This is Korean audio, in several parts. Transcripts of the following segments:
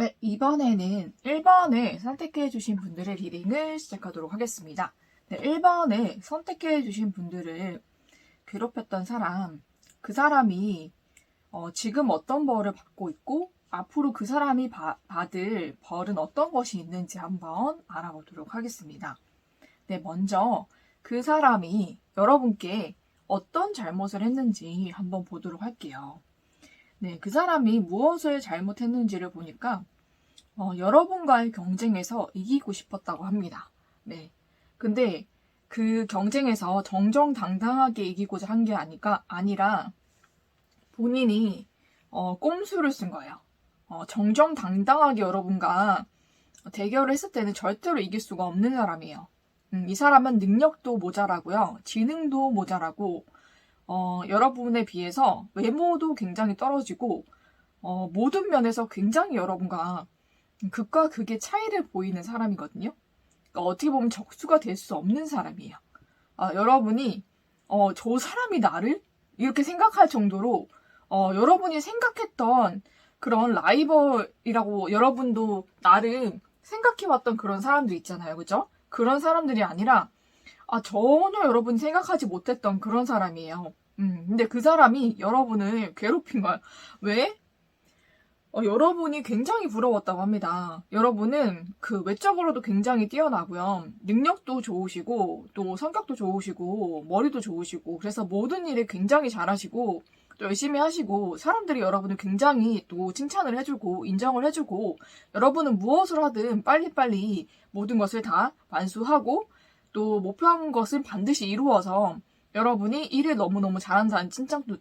네, 이번에는 1번을 선택해주신 분들의 리딩을 시작하도록 하겠습니다. 네, 1번에 선택해주신 분들을 괴롭혔던 사람, 그 사람이 지금 어떤 벌을 받고 있고 앞으로 그 사람이 받을 벌은 어떤 것이 있는지 한번 알아보도록 하겠습니다. 네, 먼저 그 사람이 여러분께 어떤 잘못을 했는지 한번 보도록 할게요. 네, 그 사람이 무엇을 잘못했는지를 보니까 여러분과의 경쟁에서 이기고 싶었다고 합니다. 네. 근데 그 경쟁에서 정정당당하게 이기고자 한 게 아니라 본인이 꼼수를 쓴 거예요. 정정당당하게 여러분과 대결을 했을 때는 절대로 이길 수가 없는 사람이에요. 이 사람은 능력도 모자라고요. 지능도 모자라고 여러분에 비해서 외모도 굉장히 떨어지고 모든 면에서 굉장히 여러분과 극과 극의 차이를 보이는 사람이거든요. 그러니까 어떻게 보면 적수가 될 수 없는 사람이에요. 여러분이 저 사람이 나를? 이렇게 생각할 정도로 여러분이 생각했던 그런 라이벌이라고 여러분도 나름 생각해왔던 그런 사람들 있잖아요. 그죠? 그런 사람들이 아니라 전혀 여러분이 생각하지 못했던 그런 사람이에요. 근데 그 사람이 여러분을 괴롭힌 거예요. 왜? 여러분이 굉장히 부러웠다고 합니다. 여러분은 그 외적으로도 굉장히 뛰어나고요. 능력도 좋으시고 또 성격도 좋으시고 머리도 좋으시고 그래서 모든 일을 굉장히 잘하시고 또 열심히 하시고 사람들이 여러분을 굉장히 또 칭찬을 해주고 인정을 해주고 여러분은 무엇을 하든 빨리빨리 모든 것을 다 완수하고 또 목표한 것을 반드시 이루어서 여러분이 일을 너무너무 잘한다는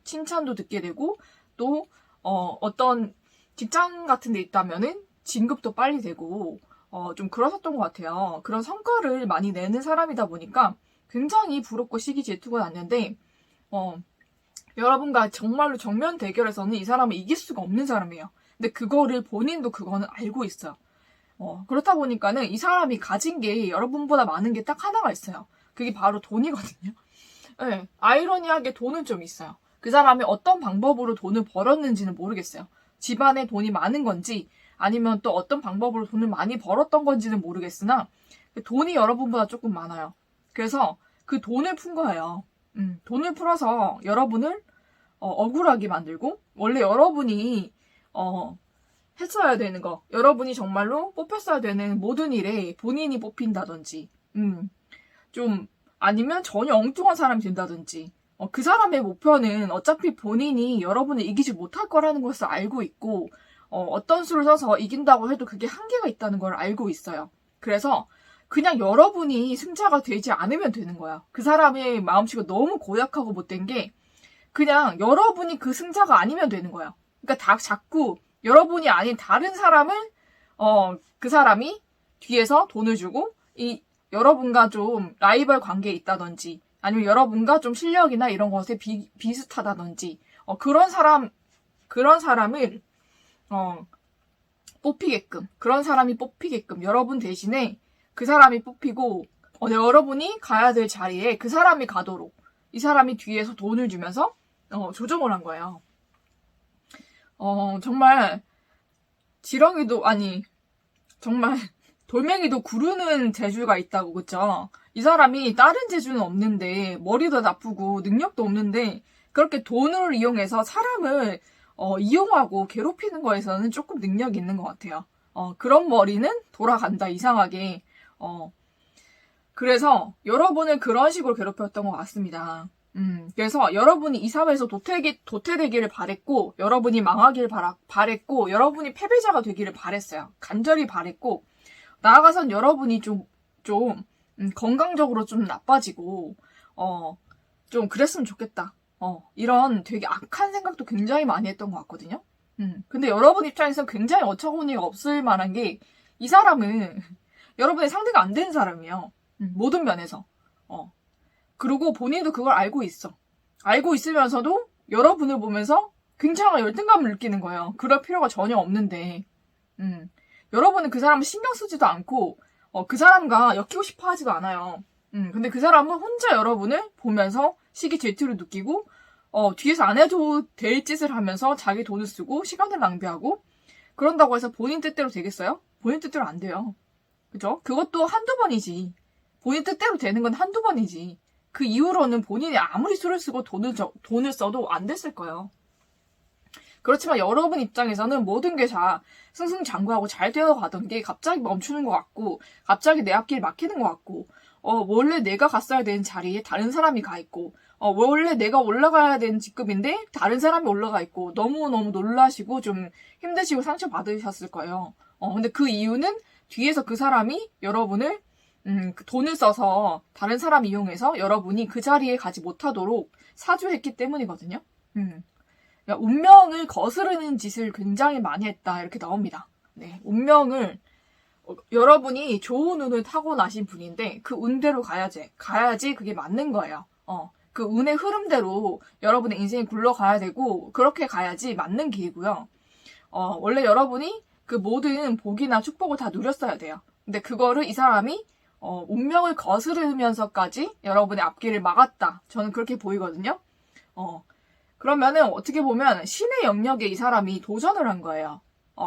칭찬도 듣게 되고 또 어떤 직장 같은 데 있다면은 진급도 빨리 되고 좀 그러셨던 것 같아요. 그런 성과를 많이 내는 사람이다 보니까 굉장히 부럽고 시기 질투가 났는데 여러분과 정말로 정면 대결에서는 이 사람을 이길 수가 없는 사람이에요. 근데 그거를 본인도 그거는 알고 있어요. 그렇다 보니까는 이 사람이 가진 게 여러분보다 많은 게 딱 하나가 있어요. 그게 바로 돈이거든요. 네, 아이러니하게 돈은 좀 있어요. 그 사람이 어떤 방법으로 돈을 벌었는지는 모르겠어요. 집안에 돈이 많은 건지 아니면 또 어떤 방법으로 돈을 많이 벌었던 건지는 모르겠으나 돈이 여러분보다 조금 많아요. 그래서 그 돈을 푼 거예요. 돈을 풀어서 여러분을 억울하게 만들고 원래 여러분이 했어야 되는 거 여러분이 정말로 뽑혔어야 되는 모든 일에 본인이 뽑힌다든지 좀 아니면 전혀 엉뚱한 사람이 된다든지 그 사람의 목표는 어차피 본인이 여러분을 이기지 못할 거라는 것을 알고 있고 어떤 수를 써서 이긴다고 해도 그게 한계가 있다는 걸 알고 있어요. 그래서 그냥 여러분이 승자가 되지 않으면 되는 거야. 그 사람의 마음씨가 너무 고약하고 못된 게 그냥 여러분이 그 승자가 아니면 되는 거야. 그러니까 자꾸 여러분이 아닌 다른 사람을 그 사람이 뒤에서 돈을 주고 여러분과 좀 라이벌 관계에 있다든지 아니면 여러분과 좀 실력이나 이런 것에 비슷하다든지 그런 사람을 뽑히게끔 그런 사람이 뽑히게끔 여러분 대신에 그 사람이 뽑히고 여러분이 가야 될 자리에 그 사람이 가도록 이 사람이 뒤에서 돈을 주면서 조정을 한 거예요. 정말 지렁이도 아니 정말 돌멩이도 구르는 재주가 있다고 그쵸? 이 사람이 다른 재주는 없는데 머리도 나쁘고 능력도 없는데 그렇게 돈을 이용해서 사람을 이용하고 괴롭히는 거에서는 조금 능력이 있는 것 같아요. 그런 머리는 돌아간다 이상하게. 그래서 여러분을 그런 식으로 괴롭혔던 것 같습니다. 그래서 여러분이 이 사회에서 도태되기를 바랬고 여러분이 망하기를 바랬고 여러분이 패배자가 되기를 바랬어요. 간절히 바랬고 나아가선 여러분이 좀 건강적으로 좀 나빠지고 좀 그랬으면 좋겠다. 이런 되게 악한 생각도 굉장히 많이 했던 것 같거든요. 근데 여러분 입장에서는 굉장히 어처구니가 없을 만한 게 이 사람은 여러분의 상대가 안 되는 사람이에요. 모든 면에서. 그리고 본인도 그걸 알고 있어. 알고 있으면서도 여러분을 보면서 굉장한 열등감을 느끼는 거예요. 그럴 필요가 전혀 없는데. 여러분은 그 사람을 신경 쓰지도 않고 그 사람과 엮이고 싶어 하지도 않아요. 근데 그 사람은 혼자 여러분을 보면서 시기 질투를 느끼고 뒤에서 안 해도 될 짓을 하면서 자기 돈을 쓰고 시간을 낭비하고 그런다고 해서 본인 뜻대로 되겠어요? 본인 뜻대로 안 돼요. 그죠? 그것도 한두 번이지. 본인 뜻대로 되는 건 한두 번이지. 그 이후로는 본인이 아무리 수를 쓰고 돈을 써도 안 됐을 거예요. 그렇지만 여러분 입장에서는 모든 게 다 승승장구하고 잘 되어가던 게 갑자기 멈추는 것 같고, 갑자기 내 앞길 막히는 것 같고, 원래 내가 갔어야 되는 자리에 다른 사람이 가 있고, 원래 내가 올라가야 되는 직급인데 다른 사람이 올라가 있고, 너무너무 놀라시고 좀 힘드시고 상처받으셨을 거예요. 근데 그 이유는 뒤에서 그 사람이 여러분을 그 돈을 써서 다른 사람 이용해서 여러분이 그 자리에 가지 못하도록 사주했기 때문이거든요. 그러니까 운명을 거스르는 짓을 굉장히 많이 했다 이렇게 나옵니다. 네, 운명을 여러분이 좋은 운을 타고나신 분인데 그 운대로 가야지 그게 맞는 거예요. 그 운의 흐름대로 여러분의 인생이 굴러가야 되고 그렇게 가야지 맞는 길이고요. 원래 여러분이 그 모든 복이나 축복을 다 누렸어야 돼요. 근데 그거를 이 사람이 운명을 거스르면서까지 여러분의 앞길을 막았다. 저는 그렇게 보이거든요. 그러면은 어떻게 보면 신의 영역에 이 사람이 도전을 한 거예요.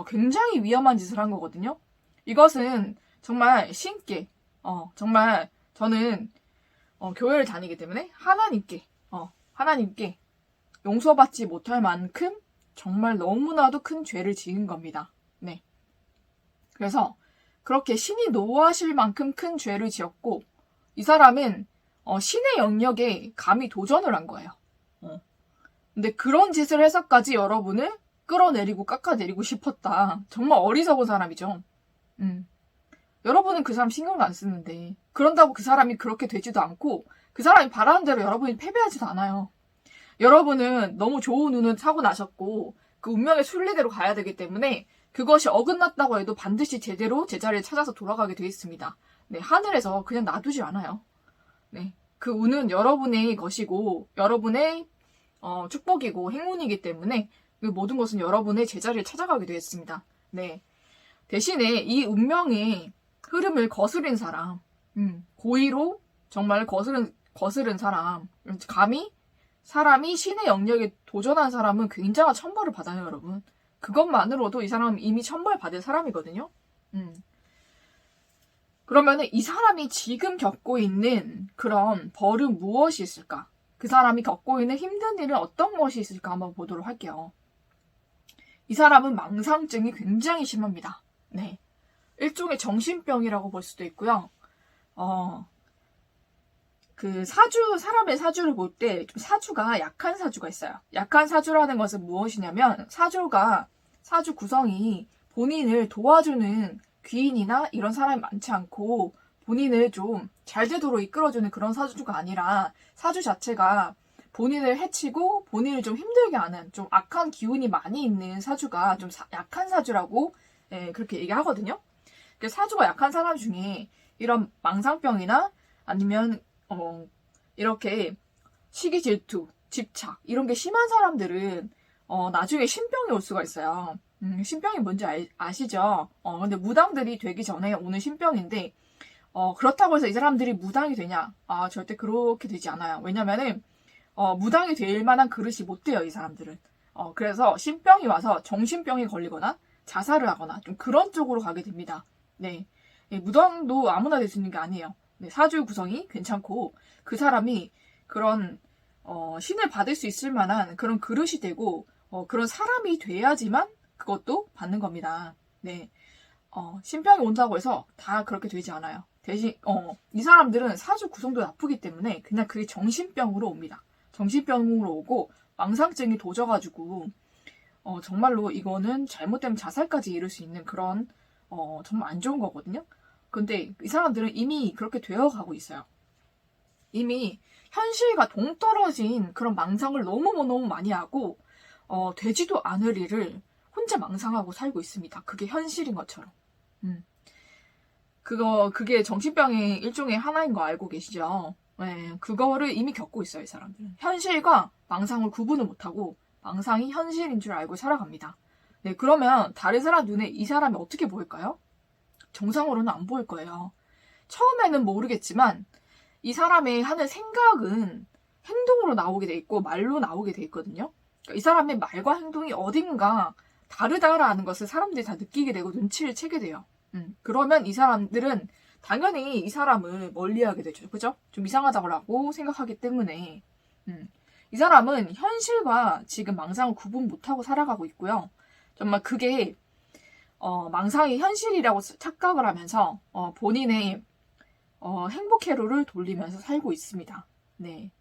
굉장히 위험한 짓을 한 거거든요. 이것은 정말 신께, 정말 저는 교회를 다니기 때문에 하나님께 용서받지 못할 만큼 정말 너무나도 큰 죄를 지은 겁니다. 네. 그래서 그렇게 신이 노하실 만큼 큰 죄를 지었고, 이 사람은 신의 영역에 감히 도전을 한 거예요. 근데 그런 짓을 해서까지 여러분을 끌어내리고 깎아내리고 싶었다. 정말 어리석은 사람이죠. 여러분은 그 사람 신경도 안 쓰는데, 그런다고 그 사람이 그렇게 되지도 않고, 그 사람이 바라는 대로 여러분이 패배하지도 않아요. 여러분은 너무 좋은 운을 타고 나셨고, 그 운명의 순리대로 가야 되기 때문에, 그것이 어긋났다고 해도 반드시 제대로 제자리를 찾아서 돌아가게 되어 있습니다. 네, 하늘에서 그냥 놔두지 않아요. 네, 그 운은 여러분의 것이고, 여러분의 축복이고 행운이기 때문에 그 모든 것은 여러분의 제자리를 찾아가게 되어 있습니다. 네, 대신에 이 운명의 흐름을 거스른 사람, 고의로 정말 거스른 사람, 감히 사람이 신의 영역에 도전한 사람은 굉장한 천벌을 받아요, 여러분. 그것만으로도 이 사람은 이미 천벌 받을 사람이거든요. 그러면은 이 사람이 지금 겪고 있는 그런 벌은 무엇이 있을까? 그 사람이 겪고 있는 힘든 일은 어떤 것이 있을까 한번 보도록 할게요. 이 사람은 망상증이 굉장히 심합니다. 네, 일종의 정신병이라고 볼 수도 있고요. 그 사람의 사주를 볼 때 좀 사주가 약한 사주가 있어요. 약한 사주라는 것은 무엇이냐면 사주 구성이 본인을 도와주는 귀인이나 이런 사람이 많지 않고 본인을 좀 잘 되도록 이끌어주는 그런 사주가 아니라 사주 자체가 본인을 해치고 본인을 좀 힘들게 하는 좀 악한 기운이 많이 있는 사주가 좀 약한 사주라고 그렇게 얘기하거든요. 사주가 약한 사람 중에 이런 망상병이나 아니면 이렇게 시기 질투, 집착 이런 게 심한 사람들은 나중에 신병이 올 수가 있어요. 신병이 뭔지 아시죠? 근데 무당들이 되기 전에 오는 신병인데 그렇다고 해서 이 사람들이 무당이 되냐? 절대 그렇게 되지 않아요. 왜냐면은 무당이 될 만한 그릇이 못 돼요, 이 사람들은. 그래서 신병이 와서 정신병이 걸리거나 자살을 하거나 좀 그런 쪽으로 가게 됩니다. 네, 무당도 아무나 될 수 있는 게 아니에요. 네, 사주 구성이 괜찮고 그 사람이 그런 신을 받을 수 있을 만한 그런 그릇이 되고 그런 사람이 돼야지만 그것도 받는 겁니다. 네, 신병이 온다고 해서 다 그렇게 되지 않아요. 대신 이 사람들은 사주 구성도 나쁘기 때문에 그냥 그게 정신병으로 옵니다. 정신병으로 오고 망상증이 도져가지고 정말로 이거는 잘못되면 자살까지 이룰 수 있는 그런 정말 안 좋은 거거든요. 근데 이 사람들은 이미 그렇게 되어가고 있어요. 이미 현실과 동떨어진 그런 망상을 너무 많이 하고 되지도 않을 일을 혼자 망상하고 살고 있습니다. 그게 현실인 것처럼. 그게 정신병의 일종의 하나인 거 알고 계시죠? 네, 그거를 이미 겪고 있어요, 이 사람들은. 현실과 망상을 구분을 못하고 망상이 현실인 줄 알고 살아갑니다. 네, 그러면 다른 사람 눈에 이 사람이 어떻게 보일까요? 정상으로는 안 보일 거예요. 처음에는 모르겠지만 이 사람의 하는 생각은 행동으로 나오게 돼 있고 말로 나오게 돼 있거든요. 그러니까 이 사람의 말과 행동이 어딘가 다르다라는 것을 사람들이 다 느끼게 되고 눈치를 채게 돼요. 그러면 이 사람들은 당연히 이 사람을 멀리하게 되죠. 그죠? 좀 이상하다고 생각하기 때문에 이 사람은 현실과 지금 망상을 구분 못하고 살아가고 있고요. 정말 그게 망상이 현실이라고 착각을 하면서 본인의 행복 회로를 돌리면서 살고 있습니다. 네.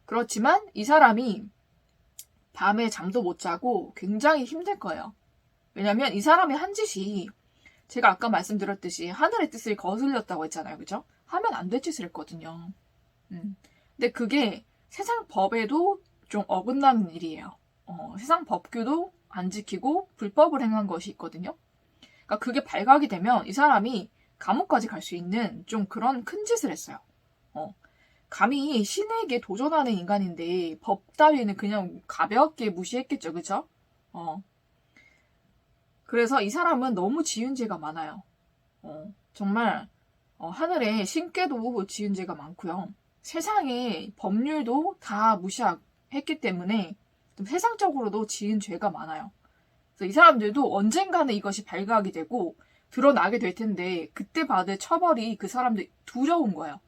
그렇지만 이 사람이 밤에 잠도 못 자고 굉장히 힘들 거예요. 왜냐면 이 사람의 한 짓이 제가 아까 말씀드렸듯이 하늘의 뜻을 거슬렸다고 했잖아요. 그죠? 하면 안 될 짓을 했거든요. 근데 그게 세상 법에도 좀 어긋나는 일이에요. 세상 법규도 안 지키고 불법을 행한 것이 있거든요. 그러니까 그게 발각이 되면 이 사람이 감옥까지 갈 수 있는 좀 그런 큰 짓을 했어요. 감히 신에게 도전하는 인간인데 법 따위는 그냥 가볍게 무시했겠죠. 그죠? 그래서 이 사람은 너무 지은 죄가 많아요. 정말 하늘에 신께도 지은 죄가 많고요. 세상의 법률도 다 무시했기 때문에 좀 세상적으로도 지은 죄가 많아요. 그래서 이 사람들도 언젠가는 이것이 발각이 되고 드러나게 될 텐데 그때 받을 처벌이 그 사람들 두려운 거예요.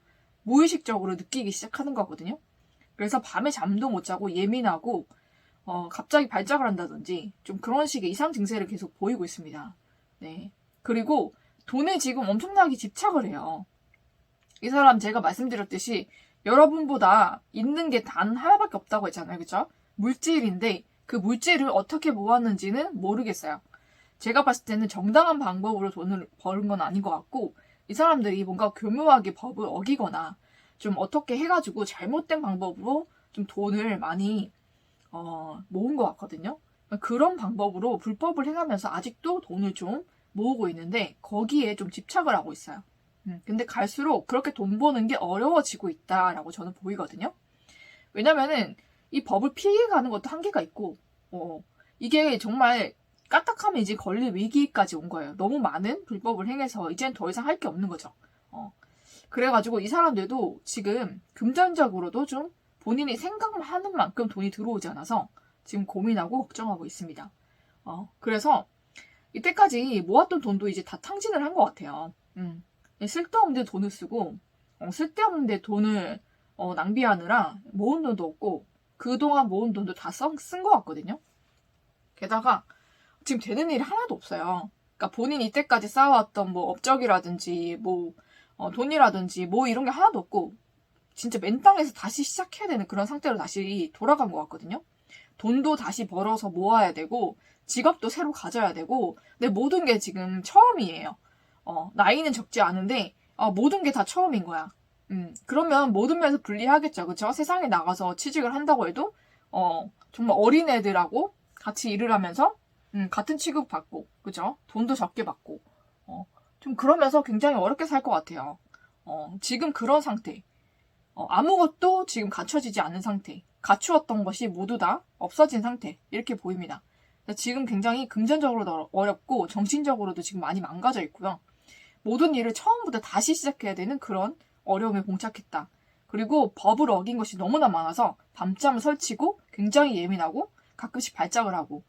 무의식적으로 느끼기 시작하는 거거든요. 그래서 밤에 잠도 못 자고 예민하고 갑자기 발작을 한다든지 좀 그런 식의 이상 증세를 계속 보이고 있습니다. 네. 그리고 돈에 지금 엄청나게 집착을 해요. 이 사람 제가 말씀드렸듯이 여러분보다 있는 게 단 하나밖에 없다고 했잖아요. 그죠? 물질인데 그 물질을 어떻게 모았는지는 모르겠어요. 제가 봤을 때는 정당한 방법으로 돈을 버는 건 아닌 것 같고 이 사람들이 뭔가 교묘하게 법을 어기거나 좀 어떻게 해가지고 잘못된 방법으로 좀 돈을 많이 모은 것 같거든요. 그런 방법으로 불법을 행하면서 아직도 돈을 좀 모으고 있는데 거기에 좀 집착을 하고 있어요. 근데 갈수록 그렇게 돈 버는 게 어려워지고 있다라고 저는 보이거든요. 왜냐면은 이 법을 피해가는 것도 한계가 있고 이게 정말 까딱하면 이제 걸릴 위기까지 온 거예요. 너무 많은 불법을 행해서 이젠 더 이상 할 게 없는 거죠. 그래가지고 이 사람들도 지금 금전적으로도 좀 본인이 생각하는 만큼 돈이 들어오지 않아서 지금 고민하고 걱정하고 있습니다. 그래서 이때까지 모았던 돈도 이제 다 탕진을 한 것 같아요. 쓸데없는 데 돈을 쓰고 쓸데없는 데 돈을 낭비하느라 모은 돈도 없고 그동안 모은 돈도 다 쓴 것 같거든요. 게다가 지금 되는 일이 하나도 없어요. 그러니까 본인이 이때까지 쌓아왔던 뭐 업적이라든지 뭐 돈이라든지 뭐 이런 게 하나도 없고 진짜 맨 땅에서 다시 시작해야 되는 그런 상태로 다시 돌아간 것 같거든요. 돈도 다시 벌어서 모아야 되고 직업도 새로 가져야 되고 근데 모든 게 지금 처음이에요. 나이는 적지 않은데 모든 게 다 처음인 거야. 그러면 모든 면에서 불리하겠죠. 그쵸? 세상에 나가서 취직을 한다고 해도 정말 어린애들하고 같이 일을 하면서 같은 취급 받고 그죠? 돈도 적게 받고 좀 그러면서 굉장히 어렵게 살 것 같아요. 지금 그런 상태. 아무것도 지금 갖춰지지 않은 상태. 갖추었던 것이 모두 다 없어진 상태. 이렇게 보입니다. 지금 굉장히 금전적으로도 어렵고 정신적으로도 지금 많이 망가져 있고요. 모든 일을 처음부터 다시 시작해야 되는 그런 어려움에 봉착했다. 그리고 법을 어긴 것이 너무나 많아서 밤잠을 설치고 굉장히 예민하고 가끔씩 발작을 하고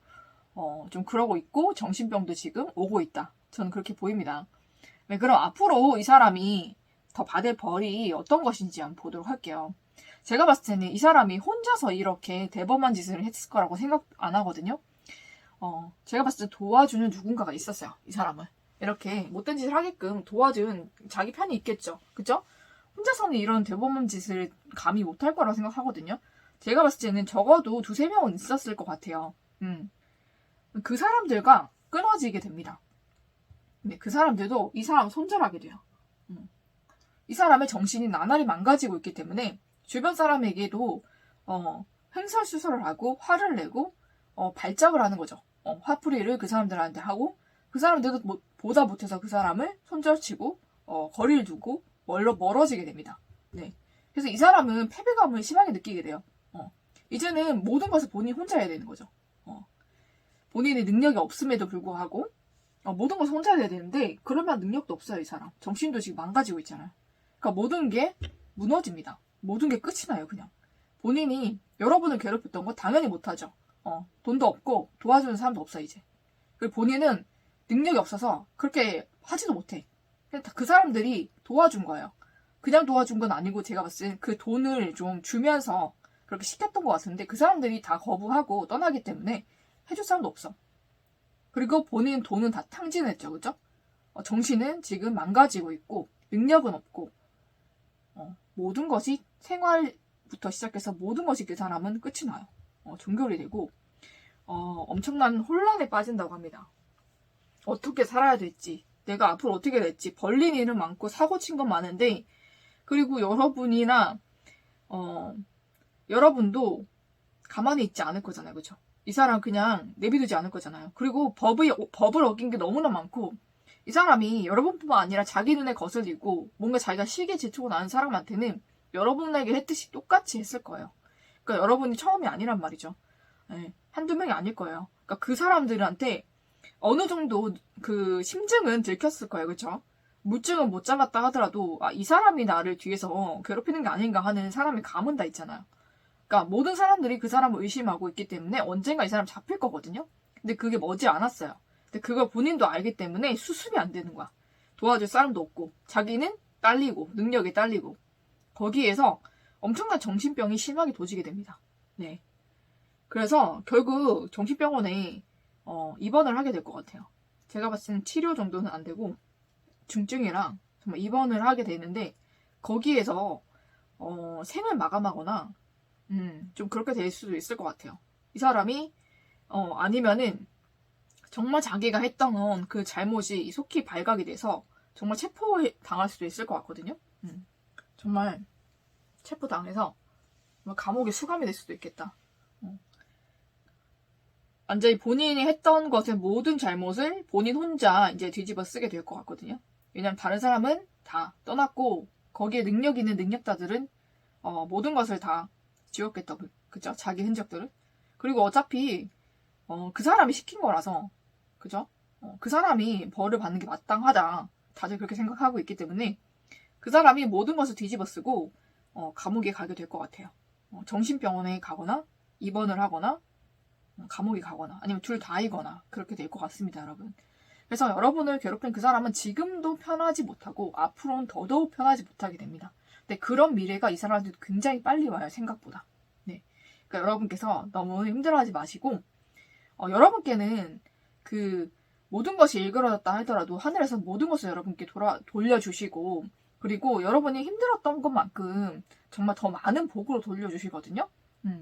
좀 그러고 있고 정신병도 지금 오고 있다. 저는 그렇게 보입니다. 네, 그럼 앞으로 이 사람이 더 받을 벌이 어떤 것인지 한번 보도록 할게요. 제가 봤을 때는 이 사람이 혼자서 이렇게 대범한 짓을 했을 거라고 생각 안 하거든요. 제가 봤을 때 도와주는 누군가가 있었어요. 이 사람을. 이렇게 못된 짓을 하게끔 도와준 자기 편이 있겠죠. 그죠? 혼자서는 이런 대범한 짓을 감히 못할 거라고 생각하거든요. 제가 봤을 때는 적어도 2-3명은 있었을 것 같아요. 그 사람들과 끊어지게 됩니다. 네, 그 사람들도 이 사람을 손절하게 돼요. 이 사람의 정신이 나날이 망가지고 있기 때문에 주변 사람에게도 횡설수설을 하고 화를 내고 발작을 하는 거죠. 화풀이를 그 사람들한테 하고 그 사람들도 보다 못해서 그 사람을 손절치고 거리를 두고 멀어지게 됩니다. 네. 그래서 이 사람은 패배감을 심하게 느끼게 돼요. 이제는 모든 것을 본인이 혼자 해야 되는 거죠. 본인의 능력이 없음에도 불구하고 모든 것을 혼자 해야 되는데 그러면 능력도 없어요. 이 사람. 정신도 지금 망가지고 있잖아요. 그러니까 모든 게 무너집니다. 모든 게 끝이 나요. 그냥. 본인이 여러분을 괴롭혔던 거 당연히 못하죠. 돈도 없고 도와주는 사람도 없어 이제. 그리고 본인은 능력이 없어서 그렇게 하지도 못해. 그 사람들이 도와준 거예요. 그냥 도와준 건 아니고 제가 봤을 때 그 돈을 좀 주면서 그렇게 시켰던 것 같은데 그 사람들이 다 거부하고 떠나기 때문에 해줄 사람도 없어. 그리고 본인 돈은 다 탕진했죠. 그죠? 정신은 지금 망가지고 있고 능력은 없고 모든 것이 생활부터 시작해서 모든 것이 그 사람은 끝이 나요. 종결이 되고 엄청난 혼란에 빠진다고 합니다. 어떻게 살아야 될지, 내가 앞으로 어떻게 될지, 벌린 일은 많고 사고 친 건 많은데, 그리고 여러분이나 여러분도 가만히 있지 않을 거잖아요. 그렇죠? 이 사람 그냥 내비두지 않을 거잖아요. 그리고 법을 어긴 게 너무나 많고 이 사람이 여러분뿐만 아니라 자기 눈에 거슬리고 뭔가 자기가 시기에 지치고 나는 사람한테는 여러분에게 했듯이 똑같이 했을 거예요. 그러니까 여러분이 처음이 아니란 말이죠. 네, 한두 명이 아닐 거예요. 그러니까 그 사람들한테 어느 정도 그 심증은 들켰을 거예요. 그렇죠? 물증은 못 잡았다 하더라도 이 사람이 나를 뒤에서 괴롭히는 게 아닌가 하는 사람의 감은 다 있잖아요. 그러니까 모든 사람들이 그 사람을 의심하고 있기 때문에 언젠가 이 사람 잡힐 거거든요. 근데 그게 머지 않았어요. 근데 그걸 본인도 알기 때문에 수습이 안 되는 거야. 도와줄 사람도 없고 자기는 딸리고 능력이 딸리고 거기에서 엄청난 정신병이 심하게 도지게 됩니다. 네. 그래서 결국 정신병원에 입원을 하게 될 것 같아요. 제가 봤을 때는 치료 정도는 안 되고 중증이랑 정말 입원을 하게 되는데 거기에서 생을 마감하거나 좀 그렇게 될 수도 있을 것 같아요. 이 사람이 아니면은 정말 자기가 했던 그 잘못이 속히 발각이 돼서 정말 체포당할 수도 있을 것 같거든요. 정말 체포당해서 감옥에 수감이 될 수도 있겠다. 완전히 본인이 했던 것의 모든 잘못을 본인 혼자 이제 뒤집어 쓰게 될 것 같거든요. 왜냐면 다른 사람은 다 떠났고 거기에 능력 있는 능력자들은 모든 것을 다 지웠겠다. 그죠? 자기 흔적들을. 그리고 어차피 그 사람이 시킨 거라서 그죠? 그 사람이 벌을 받는 게 마땅하다. 다들 그렇게 생각하고 있기 때문에 그 사람이 모든 것을 뒤집어 쓰고 감옥에 가게 될 것 같아요. 정신병원에 가거나 입원을 하거나 감옥에 가거나 아니면 둘 다이거나 그렇게 될 것 같습니다, 여러분. 그래서 여러분을 괴롭힌 그 사람은 지금도 편하지 못하고 앞으로는 더더욱 편하지 못하게 됩니다. 근데 그런 미래가 이 사람한테도 굉장히 빨리 와요, 생각보다. 네. 그러니까 여러분께서 너무 힘들어하지 마시고 여러분께는 그 모든 것이 일그러졌다 하더라도 하늘에서 모든 것을 여러분께 돌려주시고 그리고 여러분이 힘들었던 것만큼 정말 더 많은 복으로 돌려주시거든요.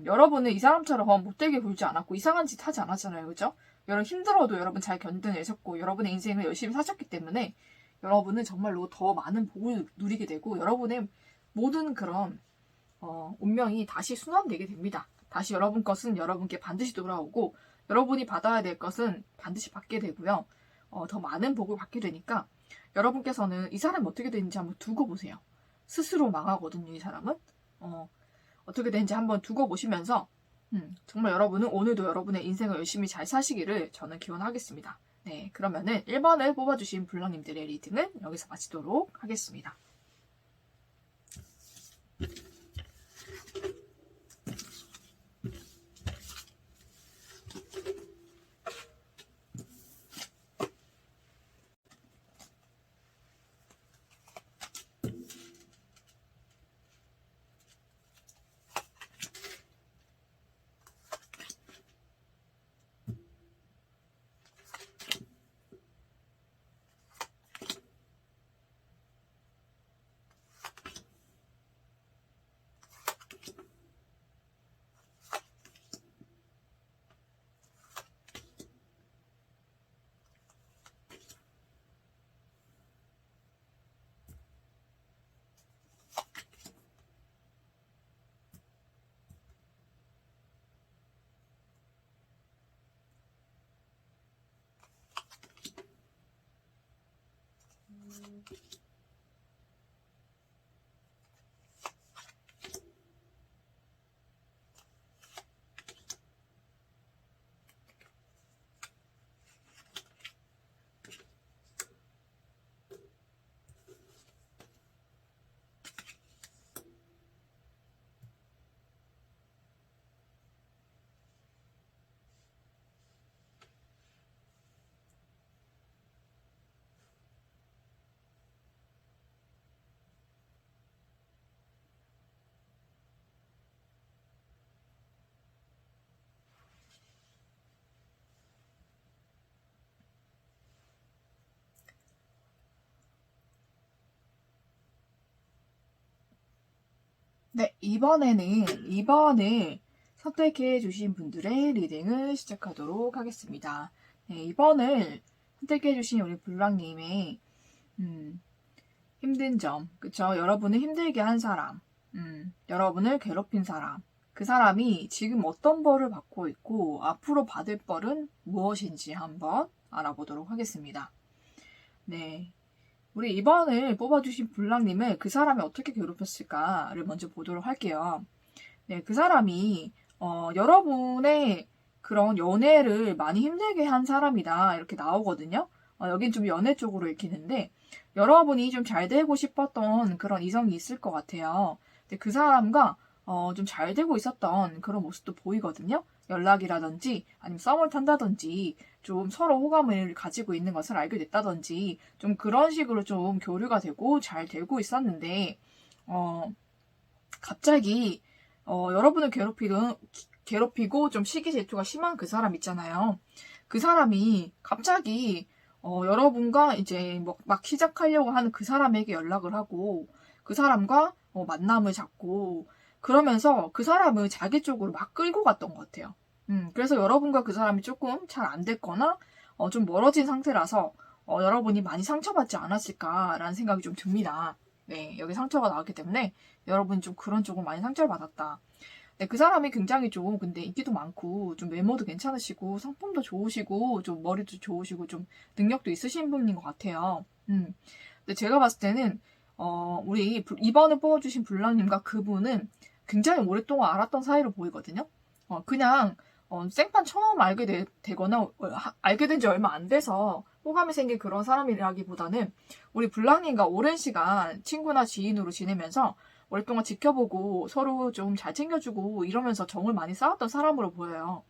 여러분은 이 사람처럼 못되게 굴지 않았고 이상한 짓 하지 않았잖아요. 그죠? 여러분 힘들어도 여러분 잘 견뎌내셨고 여러분의 인생을 열심히 사셨기 때문에 여러분은 정말로 더 많은 복을 누리게 되고 여러분의 모든 그런 운명이 다시 순환되게 됩니다. 다시 여러분 것은 여러분께 반드시 돌아오고 여러분이 받아야 될 것은 반드시 받게 되고요. 더 많은 복을 받게 되니까 여러분께서는 이 사람이 어떻게 되는지 한번 두고 보세요. 스스로 망하거든요, 이 사람은. 어떻게 되는지 한번 두고 보시면서 정말 여러분은 오늘도 여러분의 인생을 열심히 잘 사시기를 저는 기원하겠습니다. 네, 그러면은 1번을 뽑아주신 블럭님들의 리딩은 여기서 마치도록 하겠습니다. 네, 이번에는 2번을 선택해 주신 분들의 리딩을 시작하도록 하겠습니다. 네, 2번을 선택해 주신 우리 블랑님의 힘든 점, 그쵸? 여러분을 힘들게 한 사람, 여러분을 괴롭힌 사람, 그 사람이 지금 어떤 벌을 받고 있고 앞으로 받을 벌은 무엇인지 한번 알아보도록 하겠습니다. 네. 우리 2번을 뽑아주신 블랑님을 그 사람이 어떻게 괴롭혔을까를 먼저 보도록 할게요. 네, 그 사람이 여러분의 그런 연애를 많이 힘들게 한 사람이다 이렇게 나오거든요. 여긴 좀 연애 쪽으로 읽히는데 여러분이 좀 잘 되고 싶었던 그런 이성이 있을 것 같아요. 근데 그 사람과 좀 잘 되고 있었던 그런 모습도 보이거든요. 연락이라든지 아니면 썸을 탄다든지 좀 서로 호감을 가지고 있는 것을 알게 됐다든지 좀 그런 식으로 좀 교류가 되고 잘 되고 있었는데 갑자기 여러분을 괴롭히고 좀 시기 질투가 심한 그 사람 있잖아요. 그 사람이 갑자기 여러분과 이제 막 시작하려고 하는 그 사람에게 연락을 하고 그 사람과 만남을 잡고 그러면서 그 사람을 자기 쪽으로 막 끌고 갔던 것 같아요. 그래서 여러분과 그 사람이 조금 잘 안 됐거나 좀 멀어진 상태라서 여러분이 많이 상처받지 않았을까라는 생각이 좀 듭니다. 네, 여기 상처가 나왔기 때문에 여러분이 좀 그런 쪽으로 많이 상처를 받았다. 네, 그 사람이 굉장히 좀 근데 인기도 많고 좀 외모도 괜찮으시고 성품도 좋으시고 좀 머리도 좋으시고 좀 능력도 있으신 분인 것 같아요. 근데 제가 봤을 때는 우리 2번을 뽑아주신 블랑님과 그분은 굉장히 오랫동안 알았던 사이로 보이거든요. 그냥 생판 처음 되거나 알게 된 지 얼마 안 돼서 호감이 생긴 그런 사람이라기보다는 우리 블랑님과 오랜 시간 친구나 지인으로 지내면서 오랫동안 지켜보고 서로 좀 잘 챙겨주고 이러면서 정을 많이 쌓았던 사람으로 보여요.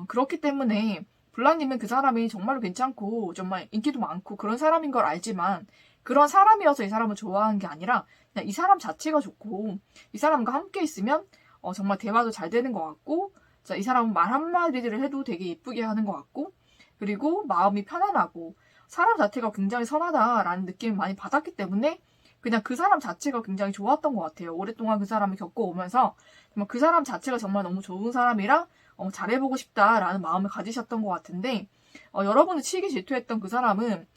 그렇기 때문에 블랑님은 그 사람이 정말로 괜찮고 정말 인기도 많고 그런 사람인 걸 알지만 그런 사람이어서 이 사람을 좋아하는 게 아니라 그냥 이 사람 자체가 좋고 이 사람과 함께 있으면 정말 대화도 잘 되는 것 같고 이 사람은 말 한마디를 해도 되게 예쁘게 하는 것 같고 그리고 마음이 편안하고 사람 자체가 굉장히 선하다라는 느낌을 많이 받았기 때문에 그냥 그 사람 자체가 굉장히 좋았던 것 같아요. 오랫동안 그 사람을 겪어오면서 정말 그 사람 자체가 정말 너무 좋은 사람이라 잘해보고 싶다라는 마음을 가지셨던 것 같은데 여러분을 치기 질투했던 그 사람은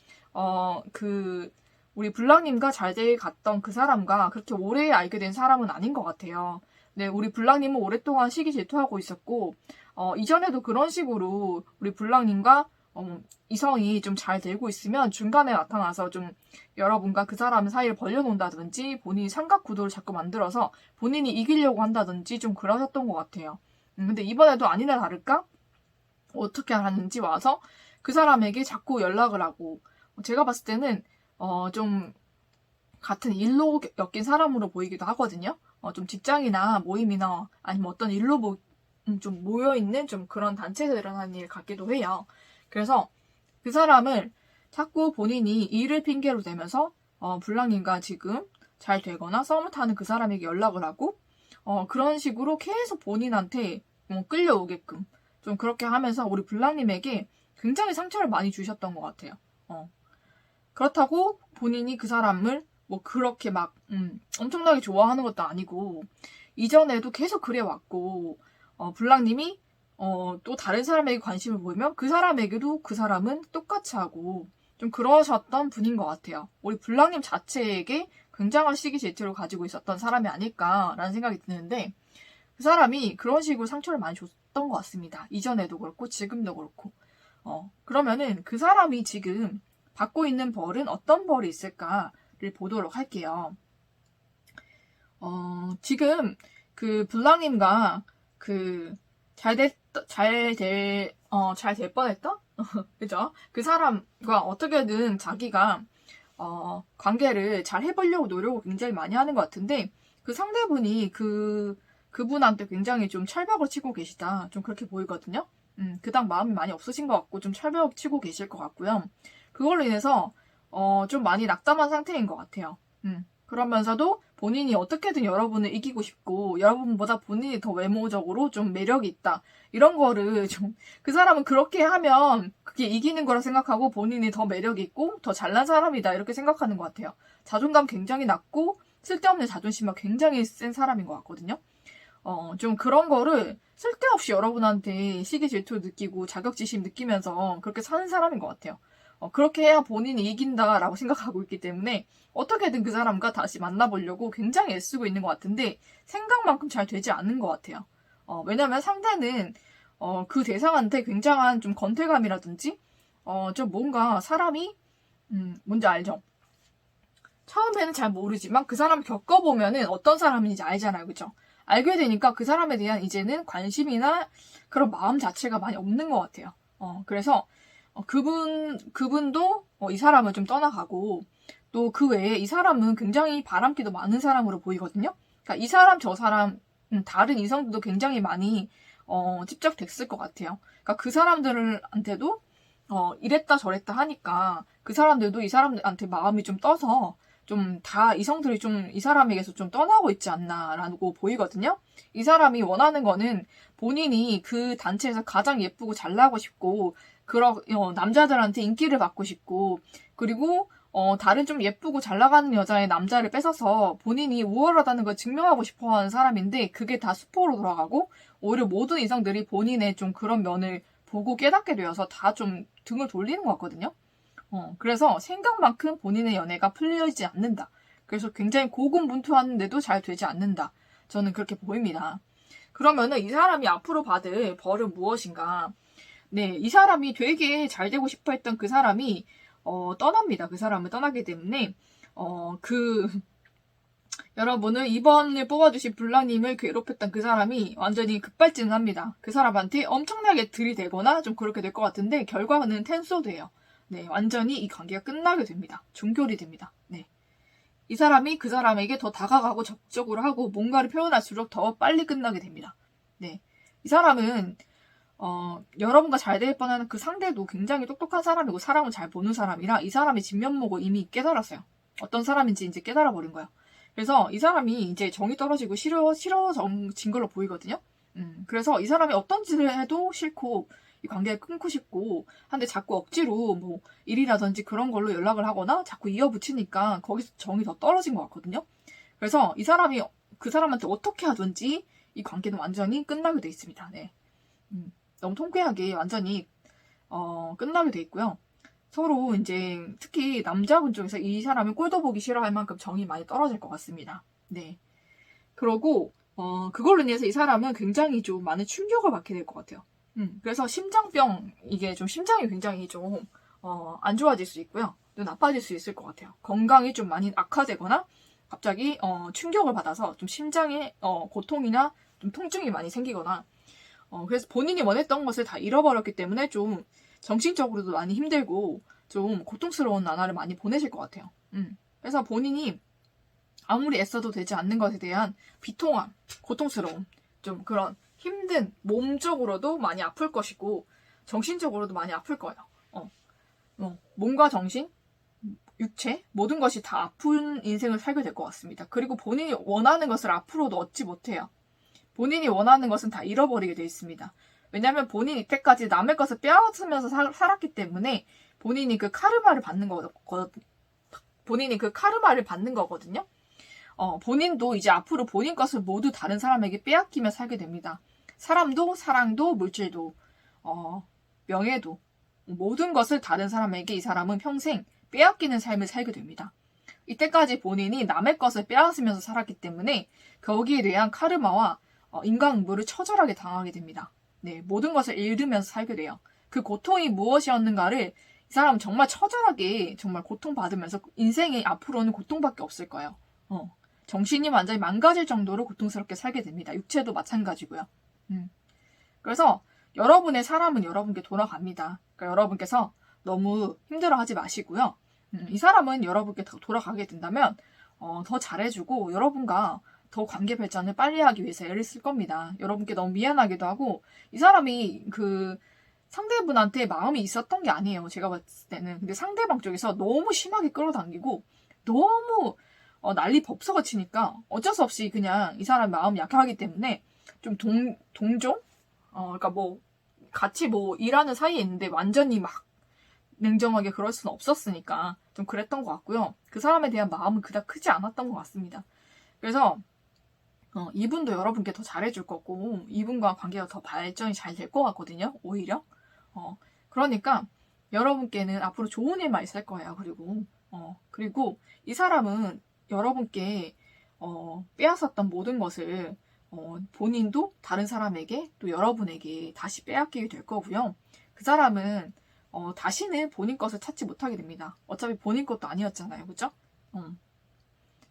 우리 블랑님과 잘 돼 갔던 그 사람과 그렇게 오래 알게 된 사람은 아닌 것 같아요. 네, 우리 블랑님은 오랫동안 시기 질투하고 있었고 이전에도 그런 식으로 우리 블랑님과 이성이 좀 잘 되고 있으면 중간에 나타나서 좀 여러분과 그 사람 사이를 벌려놓는다든지 본인이 삼각구도를 자꾸 만들어서 본인이 이기려고 한다든지 좀 그러셨던 것 같아요. 근데 이번에도 아니나 다를까? 어떻게 하는지 와서 그 사람에게 자꾸 연락을 하고 제가 봤을 때는 좀 같은 일로 엮인 사람으로 보이기도 하거든요. 좀 직장이나 모임이나 아니면 어떤 일로 좀 모여있는 좀 그런 단체에서 일어나는 일 같기도 해요. 그래서 그 사람을 자꾸 본인이 일을 핑계로 대면서 블랑님과 지금 잘 되거나 썸을 타는 그 사람에게 연락을 하고 그런 식으로 계속 본인한테 끌려오게끔 좀 그렇게 하면서 우리 블랑님에게 굉장히 상처를 많이 주셨던 것 같아요. 그렇다고 본인이 그 사람을 뭐 그렇게 막 엄청나게 좋아하는 것도 아니고 이전에도 계속 그래왔고 블랑님이 또 다른 사람에게 관심을 보이면 그 사람에게도 그 사람은 똑같이 하고 좀 그러셨던 분인 것 같아요. 우리 블랑님 자체에게 굉장한 시기 질투를 가지고 있었던 사람이 아닐까라는 생각이 드는데 그 사람이 그런 식으로 상처를 많이 줬던 것 같습니다. 이전에도 그렇고 지금도 그렇고 그러면은 그 사람이 지금 받고 있는 벌은 어떤 벌이 있을까를 보도록 할게요. 지금 그 블랑님과 잘 될 뻔했다? 그죠? 그 사람과 어떻게든 자기가, 관계를 잘 해보려고 노력을 굉장히 많이 하는 것 같은데, 그 상대분이 그분한테 굉장히 좀 철벽을 치고 계시다. 좀 그렇게 보이거든요? 그닥 마음이 많이 없으신 것 같고, 좀 철벽 치고 계실 것 같고요. 그걸로 인해서, 좀 많이 낙담한 상태인 것 같아요. 그러면서도 본인이 어떻게든 여러분을 이기고 싶고 여러분보다 본인이 더 외모적으로 좀 매력이 있다. 이런 거를 좀 그 사람은 그렇게 하면 그게 이기는 거라 생각하고 본인이 더 매력이 있고 더 잘난 사람이다. 이렇게 생각하는 것 같아요. 자존감 굉장히 낮고 쓸데없는 자존심이 굉장히 센 사람인 것 같거든요. 좀 그런 거를 쓸데없이 여러분한테 시기 질투 느끼고 자격지심 느끼면서 그렇게 사는 사람인 것 같아요. 그렇게 해야 본인이 이긴다라고 생각하고 있기 때문에 어떻게든 그 사람과 다시 만나보려고 굉장히 애쓰고 있는 것 같은데 생각만큼 잘 되지 않는 것 같아요. 왜냐면 상대는 그 대상한테 굉장한 좀 건태감이라든지 좀 뭔가 사람이 뭔지 알죠? 처음에는 잘 모르지만 그 사람 겪어보면은 어떤 사람인지 알잖아요. 그죠? 알게 되니까 그 사람에 대한 이제는 관심이나 그런 마음 자체가 많이 없는 것 같아요. 그래서 그분도 이 사람을 좀 떠나가고 또 그 외에 이 사람은 굉장히 바람기도 많은 사람으로 보이거든요. 그러니까 이 사람 저 사람 다른 이성들도 굉장히 많이 집적됐을 것 같아요. 그러니까 그 사람들한테도 이랬다 저랬다 하니까 그 사람들도 이 사람들한테 마음이 좀 떠서 좀 다 이성들이 좀 이 사람에게서 좀 떠나고 있지 않나라고 보이거든요. 이 사람이 원하는 거는 본인이 그 단체에서 가장 예쁘고 잘나고 싶고 그런 남자들한테 인기를 받고 싶고 그리고 다른 좀 예쁘고 잘 나가는 여자의 남자를 뺏어서 본인이 우월하다는 걸 증명하고 싶어하는 사람인데 그게 다 수포로 돌아가고 오히려 모든 이성들이 본인의 좀 그런 면을 보고 깨닫게 되어서 다 좀 등을 돌리는 것 같거든요. 그래서 생각만큼 본인의 연애가 풀리지 않는다. 그래서 굉장히 고군분투하는데도 잘 되지 않는다. 저는 그렇게 보입니다. 그러면은 이 사람이 앞으로 받을 벌은 무엇인가? 네, 이 사람이 되게 잘 되고 싶어 했던 그 사람이 떠납니다. 그 사람을 떠나기 때문에 여러분은 이번에 뽑아주신 블라님을 괴롭혔던 그 사람이 완전히 급발진을 합니다. 그 사람한테 엄청나게 들이대거나 좀 그렇게 될 것 같은데 결과는 텐소드예요. 네, 완전히 이 관계가 끝나게 됩니다. 종결이 됩니다. 네. 이 사람이 그 사람에게 더 다가가고 적극적으로 하고 뭔가를 표현할수록 더 빨리 끝나게 됩니다. 네. 이 사람은 여러분과 잘 될 뻔한 그 상대도 굉장히 똑똑한 사람이고 사람을 잘 보는 사람이라 이 사람이 진면목을 이미 깨달았어요. 어떤 사람인지 이제 깨달아버린 거예요. 그래서 이 사람이 이제 정이 떨어지고 싫어진 걸로 보이거든요. 그래서 이 사람이 어떤 짓을 해도 싫고 이 관계를 끊고 싶고 한데 자꾸 억지로 뭐 일이라든지 그런 걸로 연락을 하거나 자꾸 이어붙이니까 거기서 정이 더 떨어진 것 같거든요. 그래서 이 사람이 그 사람한테 어떻게 하든지 이 관계는 완전히 끝나게 돼 있습니다. 네. 너무 통쾌하게 완전히 끝나게 돼 있고요. 서로 이제 특히 남자분 쪽에서 이 사람을 꼴도 보기 싫어할 만큼 정이 많이 떨어질 것 같습니다. 네. 그러고 그걸로 인해서 이 사람은 굉장히 좀 많은 충격을 받게 될 것 같아요. 그래서 심장병 이게 좀 심장이 굉장히 좀 안 좋아질 수 있고요. 또 나빠질 수 있을 것 같아요. 건강이 좀 많이 악화되거나 갑자기 충격을 받아서 좀 심장에 고통이나 좀 통증이 많이 생기거나 그래서 본인이 원했던 것을 다 잃어버렸기 때문에 좀 정신적으로도 많이 힘들고 좀 고통스러운 나날을 많이 보내실 것 같아요. 그래서 본인이 아무리 애써도 되지 않는 것에 대한 비통함, 고통스러움, 좀 그런 힘든 몸적으로도 많이 아플 것이고 정신적으로도 많이 아플 거예요. 몸과 정신, 육체 모든 것이 다 아픈 인생을 살게 될 것 같습니다. 그리고 본인이 원하는 것을 앞으로도 얻지 못해요. 본인이 원하는 것은 다 잃어버리게 돼 있습니다. 왜냐하면 본인이 이때까지 남의 것을 빼앗으면서 살았기 때문에 본인이 그 카르마를 받는 거거든요. 본인도 이제 앞으로 본인 것을 모두 다른 사람에게 빼앗기며 살게 됩니다. 사람도, 사랑도, 물질도, 명예도 모든 것을 다른 사람에게 이 사람은 평생 빼앗기는 삶을 살게 됩니다. 이때까지 본인이 남의 것을 빼앗으면서 살았기 때문에 거기에 대한 카르마와 인과응보를 처절하게 당하게 됩니다. 네, 모든 것을 잃으면서 살게 돼요. 그 고통이 무엇이었는가를 이 사람은 정말 처절하게 정말 고통받으면서 인생에 앞으로는 고통밖에 없을 거예요. 정신이 완전히 망가질 정도로 고통스럽게 살게 됩니다. 육체도 마찬가지고요. 그래서 여러분의 사람은 여러분께 돌아갑니다. 그러니까 여러분께서 너무 힘들어하지 마시고요. 이 사람은 여러분께 돌아가게 된다면 더 잘해주고 여러분과 더 관계 발전을 빨리 하기 위해서 애를 쓸 겁니다. 여러분께 너무 미안하기도 하고 이 사람이 그 상대분한테 마음이 있었던 게 아니에요. 제가 봤을 때는. 근데 상대방 쪽에서 너무 심하게 끌어당기고 너무 난리 법석을 치니까 어쩔 수 없이 그냥 이 사람 마음이 약하기 때문에 좀 동종? 그러니까 뭐 같이 뭐 일하는 사이에 있는데 완전히 막 냉정하게 그럴 수는 없었으니까 좀 그랬던 것 같고요. 그 사람에 대한 마음은 그닥 크지 않았던 것 같습니다. 그래서 이분도 여러분께 더 잘해줄 거고 이분과 관계가 더 발전이 잘 될 것 같거든요. 오히려. 그러니까 여러분께는 앞으로 좋은 일만 있을 거예요. 그리고 이 사람은 여러분께 빼앗았던 모든 것을 본인도 다른 사람에게 또 여러분에게 다시 빼앗기게 될 거고요. 그 사람은 다시는 본인 것을 찾지 못하게 됩니다. 어차피 본인 것도 아니었잖아요. 그죠?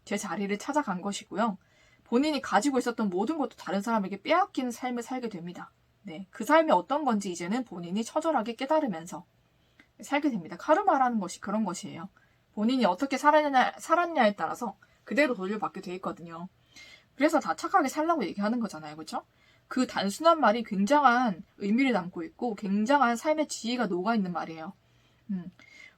제 자리를 찾아간 것이고요. 본인이 가지고 있었던 모든 것도 다른 사람에게 빼앗기는 삶을 살게 됩니다. 네, 그 삶이 어떤 건지 이제는 본인이 처절하게 깨달으면서 살게 됩니다. 카르마라는 것이 그런 것이에요. 본인이 어떻게 살았냐에 따라서 그대로 돌려받게 돼 있거든요. 그래서 다 착하게 살라고 얘기하는 거잖아요. 그렇죠? 그 단순한 말이 굉장한 의미를 담고 있고 굉장한 삶의 지혜가 녹아있는 말이에요.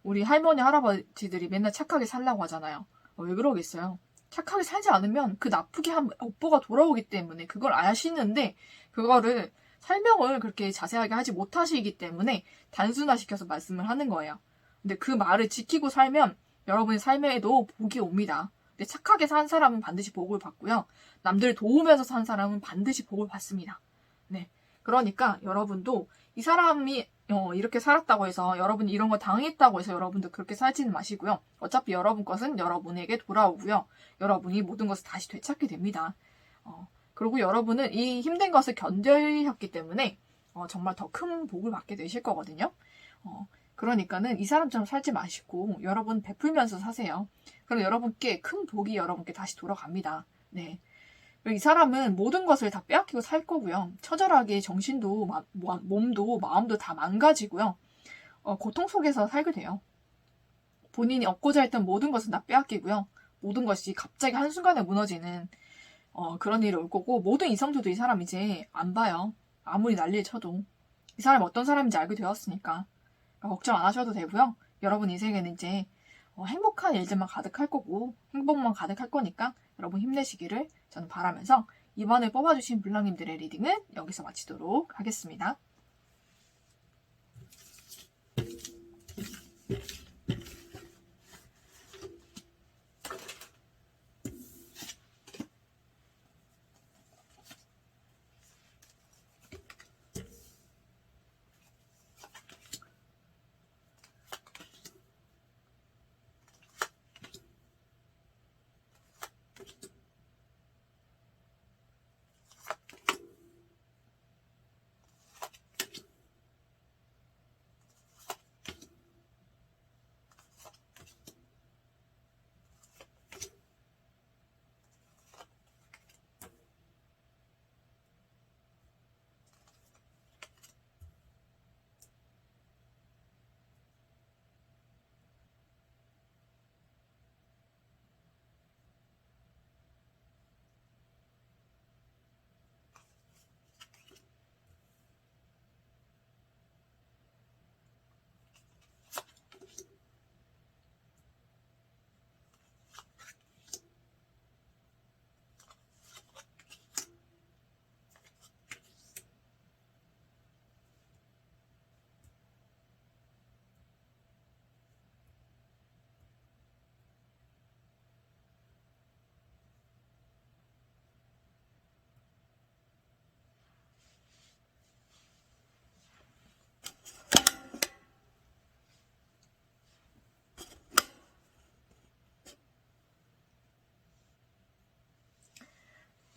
우리 할머니, 할아버지들이 맨날 착하게 살라고 하잖아요. 왜 그러겠어요? 착하게 살지 않으면 그 나쁘게 한 업보가 돌아오기 때문에 그걸 아시는데 그거를 설명을 그렇게 자세하게 하지 못하시기 때문에 단순화시켜서 말씀을 하는 거예요. 근데 그 말을 지키고 살면 여러분의 삶에도 복이 옵니다. 근데 착하게 산 사람은 반드시 복을 받고요. 남들을 도우면서 산 사람은 반드시 복을 받습니다. 네. 그러니까 여러분도 이 사람이 이렇게 살았다고 해서 여러분이 이런 거 당했다고 해서 여러분도 그렇게 살지는 마시고요. 어차피 여러분 것은 여러분에게 돌아오고요. 여러분이 모든 것을 다시 되찾게 됩니다. 그리고 여러분은 이 힘든 것을 견뎌셨기 때문에 정말 더 큰 복을 받게 되실 거거든요. 그러니까는 이 사람처럼 살지 마시고 여러분 베풀면서 사세요. 그럼 여러분께 큰 복이 여러분께 다시 돌아갑니다. 네. 이 사람은 모든 것을 다 빼앗기고 살 거고요. 처절하게 정신도 몸도 마음도 다 망가지고요. 고통 속에서 살게 돼요. 본인이 얻고자 했던 모든 것은 다 빼앗기고요. 모든 것이 갑자기 한순간에 무너지는 그런 일이 올 거고 모든 이성들도 이 사람 이제 안 봐요. 아무리 난리를 쳐도. 이 사람이 어떤 사람인지 알게 되었으니까. 걱정 안 하셔도 되고요. 여러분 인생에는 이제 행복한 일들만 가득할 거고 행복만 가득할 거니까 여러분 힘내시기를 저는 바라면서 이번에 뽑아주신 블랑님들의 리딩은 여기서 마치도록 하겠습니다.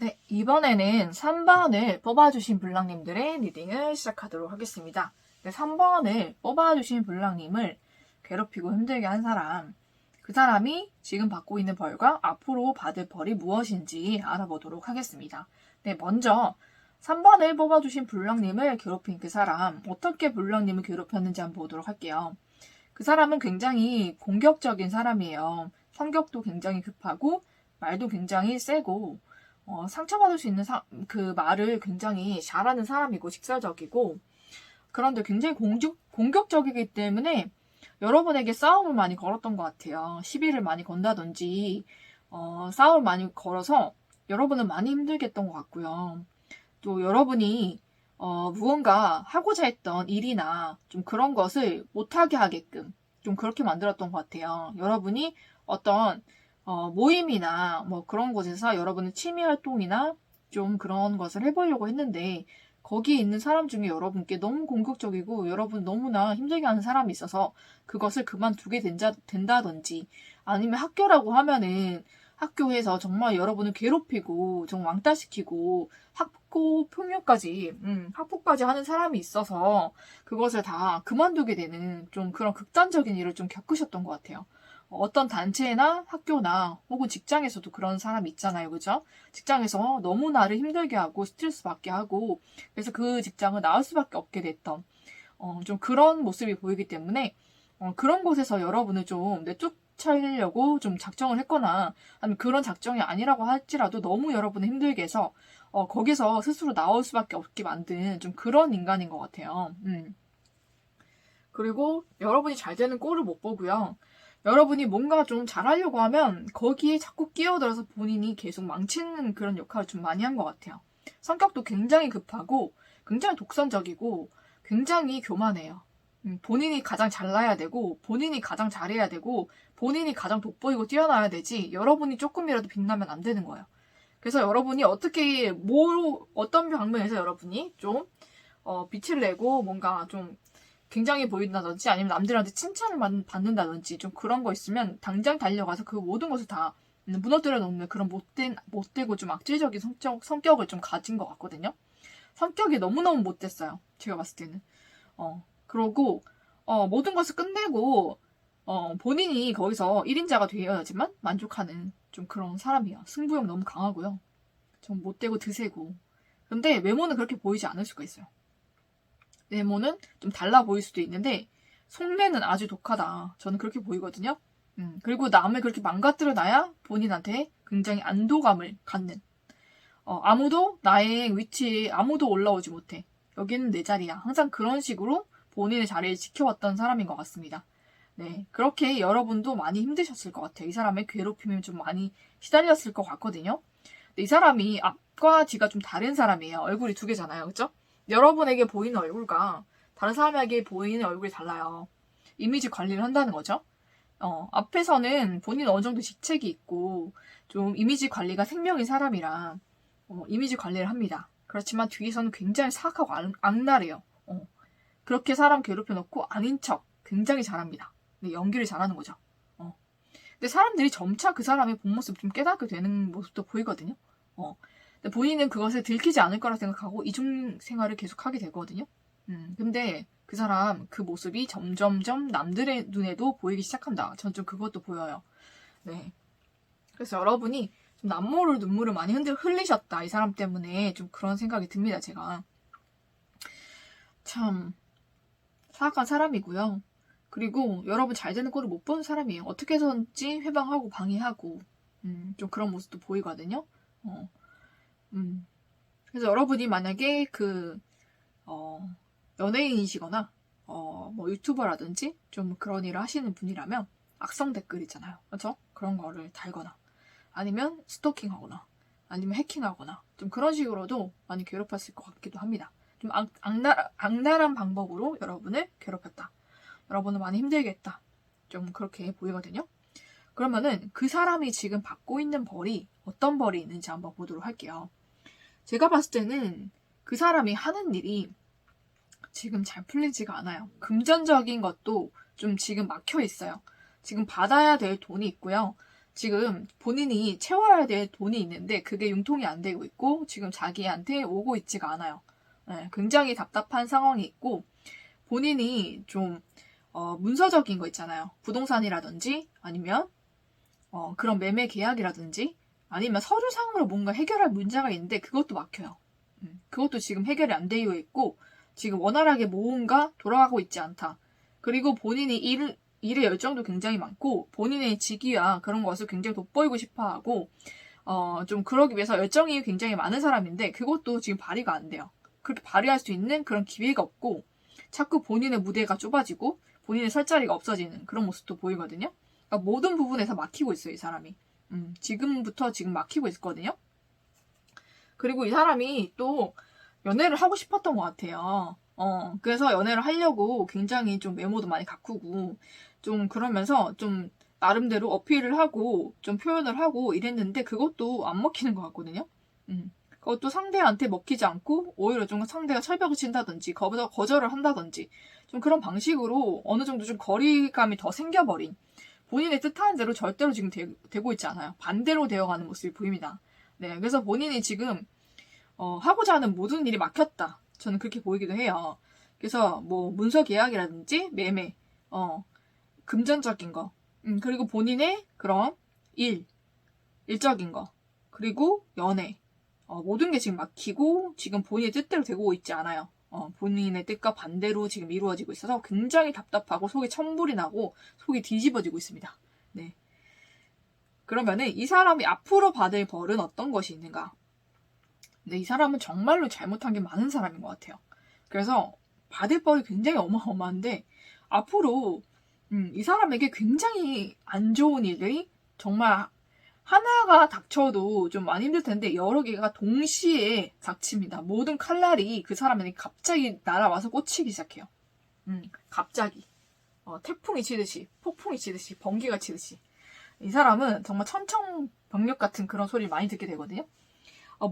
네, 이번에는 3번을 뽑아주신 블랑님들의 리딩을 시작하도록 하겠습니다. 네, 3번을 뽑아주신 블랑님을 괴롭히고 힘들게 한 사람, 그 사람이 지금 받고 있는 벌과 앞으로 받을 벌이 무엇인지 알아보도록 하겠습니다. 네, 먼저 3번을 뽑아주신 블랑님을 괴롭힌 그 사람, 어떻게 블랑님을 괴롭혔는지 한번 보도록 할게요. 그 사람은 굉장히 공격적인 사람이에요. 성격도 굉장히 급하고 말도 굉장히 세고 상처받을 수 있는 그 말을 굉장히 잘하는 사람이고 직설적이고 그런데 굉장히 공격적이기 때문에 여러분에게 싸움을 많이 걸었던 것 같아요. 시비를 많이 건다든지 싸움을 많이 걸어서 여러분은 많이 힘들게 했던 것 같고요. 또 여러분이 무언가 하고자 했던 일이나 좀 그런 것을 못하게 하게끔 좀 그렇게 만들었던 것 같아요. 여러분이 어떤 모임이나 뭐 그런 곳에서 여러분의 취미 활동이나 좀 그런 것을 해보려고 했는데 거기에 있는 사람 중에 여러분께 너무 공격적이고 여러분 너무나 힘들게 하는 사람이 있어서 그것을 그만두게 된다든지 아니면 학교라고 하면은 학교에서 정말 여러분을 괴롭히고 좀 왕따시키고 학폭까지 하는 사람이 있어서 그것을 다 그만두게 되는 좀 그런 극단적인 일을 좀 겪으셨던 것 같아요. 어떤 단체나 학교나 혹은 직장에서도 그런 사람이 있잖아요. 그죠? 직장에서 너무 나를 힘들게 하고 스트레스 받게 하고 그래서 그 직장을 나올 수밖에 없게 됐던 좀 그런 모습이 보이기 때문에 그런 곳에서 여러분을 좀 내쫓으려고 좀 작정을 했거나 아니면 그런 작정이 아니라고 할지라도 너무 여러분을 힘들게 해서 거기서 스스로 나올 수밖에 없게 만든 좀 그런 인간인 것 같아요. 그리고 여러분이 잘 되는 꼴을 못 보고요. 여러분이 뭔가 좀 잘하려고 하면 거기에 자꾸 끼어들어서 본인이 계속 망치는 그런 역할을 좀 많이 한 것 같아요. 성격도 굉장히 급하고 굉장히 독선적이고 굉장히 교만해요. 본인이 가장 잘나야 되고 본인이 가장 잘해야 되고 본인이 가장 돋보이고 뛰어나야 되지 여러분이 조금이라도 빛나면 안 되는 거예요. 그래서 여러분이 어떤 방면에서 여러분이 좀 빛을 내고 뭔가 좀 굉장히 보인다든지 아니면 남들한테 칭찬을 받는다든지 좀 그런 거 있으면 당장 달려가서 그 모든 것을 다 무너뜨려 놓는 그런 못되고 좀 악질적인 성격을 좀 가진 것 같거든요. 성격이 너무너무 못됐어요. 제가 봤을 때는. 그러고 모든 것을 끝내고 본인이 거기서 1인자가 되어야지만 만족하는 좀 그런 사람이에요. 승부욕 너무 강하고요. 좀 못되고 드세고. 근데 외모는 그렇게 보이지 않을 수가 있어요. 외모는 좀 달라 보일 수도 있는데 속내는 아주 독하다. 저는 그렇게 보이거든요. 그리고 남을 그렇게 망가뜨려 놔야 본인한테 굉장히 안도감을 갖는. 아무도 나의 위치에 아무도 올라오지 못해. 여기는 내 자리야. 항상 그런 식으로 본인의 자리를 지켜왔던 사람인 것 같습니다. 네, 그렇게 여러분도 많이 힘드셨을 것 같아요. 이 사람의 괴롭힘에 좀 많이 시달렸을 것 같거든요. 근데 이 사람이 앞과 뒤가 좀 다른 사람이에요. 얼굴이 두 개잖아요. 그죠? 여러분에게 보이는 얼굴과 다른 사람에게 보이는 얼굴이 달라요. 이미지 관리를 한다는 거죠. 앞에서는 본인 어느 정도 직책이 있고 좀 이미지 관리가 생명인 사람이라 이미지 관리를 합니다. 그렇지만 뒤에서는 굉장히 사악하고 악랄해요. 그렇게 사람 괴롭혀놓고 아닌 척 굉장히 잘합니다. 네, 연기를 잘하는 거죠. 근데 사람들이 점차 그 사람의 본 모습을 좀 깨닫게 되는 모습도 보이거든요. 근데 본인은 그것을 들키지 않을 거라 생각하고 이중 생활을 계속하게 되거든요. 근데 그 사람 그 모습이 점점점 남들의 눈에도 보이기 시작한다. 전 좀 그것도 보여요. 네. 그래서 여러분이 좀 남모를 눈물을 많이 흘리셨다. 이 사람 때문에 좀 그런 생각이 듭니다. 제가. 참 사악한 사람이고요. 그리고 여러분 잘 되는 꼴을 못 보는 사람이에요. 어떻게 해서든지 회방하고 방해하고 좀 그런 모습도 보이거든요. 그래서 여러분이 만약에 연예인이시거나 뭐 유튜버라든지 좀 그런 일을 하시는 분이라면 악성 댓글 있잖아요. 그렇죠? 그런 거를 달거나 아니면 스토킹하거나 아니면 해킹하거나 좀 그런 식으로도 많이 괴롭혔을 것 같기도 합니다. 좀 악랄한 방법으로 여러분을 괴롭혔다. 여러분을 많이 힘들게 했다. 좀 그렇게 보이거든요. 그러면은 그 사람이 지금 받고 있는 벌이 어떤 벌이 있는지 한번 보도록 할게요. 제가 봤을 때는 그 사람이 하는 일이 지금 잘 풀리지가 않아요. 금전적인 것도 좀 지금 막혀 있어요. 지금 받아야 될 돈이 있고요. 지금 본인이 채워야 될 돈이 있는데 그게 융통이 안 되고 있고 지금 자기한테 오고 있지가 않아요. 네, 굉장히 답답한 상황이 있고 본인이 좀 문서적인 거 있잖아요. 부동산이라든지 아니면 그런 매매 계약이라든지 아니면 서류상으로 뭔가 해결할 문제가 있는데 그것도 막혀요. 그것도 지금 해결이 안 되어 있고 지금 원활하게 뭔가 돌아가고 있지 않다. 그리고 본인이 일의 열정도 굉장히 많고 본인의 직위와 그런 것을 굉장히 돋보이고 싶어하고 좀 그러기 위해서 열정이 굉장히 많은 사람인데 그것도 지금 발휘가 안 돼요. 그렇게 발휘할 수 있는 그런 기회가 없고 자꾸 본인의 무대가 좁아지고 본인의 설 자리가 없어지는 그런 모습도 보이거든요. 그러니까 모든 부분에서 막히고 있어요, 이 사람이. 지금부터 지금 막히고 있거든요. 그리고 이 사람이 또 연애를 하고 싶었던 것 같아요. 그래서 연애를 하려고 굉장히 좀 외모도 많이 가꾸고 좀 그러면서 좀 나름대로 어필을 하고 좀 표현을 하고 이랬는데 그것도 안 먹히는 것 같거든요. 그것도 상대한테 먹히지 않고 오히려 좀 상대가 철벽을 친다든지 거절을 한다든지 좀 그런 방식으로 어느 정도 좀 거리감이 더 생겨버린, 본인의 뜻하는 대로 절대로 지금 되고 있지 않아요. 반대로 되어가는 모습이 보입니다. 네, 그래서 본인이 지금 하고자 하는 모든 일이 막혔다. 저는 그렇게 보이기도 해요. 그래서 뭐 문서 계약이라든지 매매, 금전적인 거, 그리고 본인의 그런 일적인 거, 그리고 연애, 모든 게 지금 막히고 지금 본인의 뜻대로 되고 있지 않아요. 본인의 뜻과 반대로 지금 이루어지고 있어서 굉장히 답답하고 속에 천불이 나고 속이 뒤집어지고 있습니다. 네. 그러면은 이 사람이 앞으로 받을 벌은 어떤 것이 있는가? 근데 이 사람은 정말로 잘못한 게 많은 사람인 것 같아요. 그래서 받을 벌이 굉장히 어마어마한데 앞으로 이 사람에게 굉장히 안 좋은 일들이 정말 하나가 닥쳐도 좀 많이 힘들 텐데 여러 개가 동시에 닥칩니다. 모든 칼날이 그 사람에게 갑자기 날아와서 꽂히기 시작해요. 갑자기 태풍이 치듯이, 폭풍이 치듯이, 번개가 치듯이. 이 사람은 정말 천청병력 같은 그런 소리를 많이 듣게 되거든요.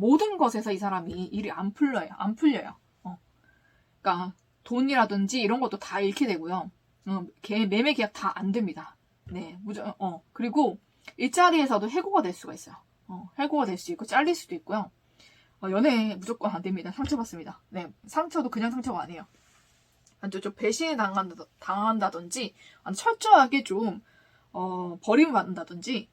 모든 것에서 이 사람이 일이 안 풀려요. 그러니까 돈이라든지 이런 것도 다 잃게 되고요. 매매 계약 다 안 됩니다. 네, 그리고 일자리에서도 해고가 될 수가 있어요. 해고가 될 수 있고 잘릴 수도 있고요. 연애 무조건 안 됩니다. 상처받습니다. 네, 상처도 그냥 상처가 아니에요. 좀 배신을 당한다든지 철저하게 좀 버림을 받는다든지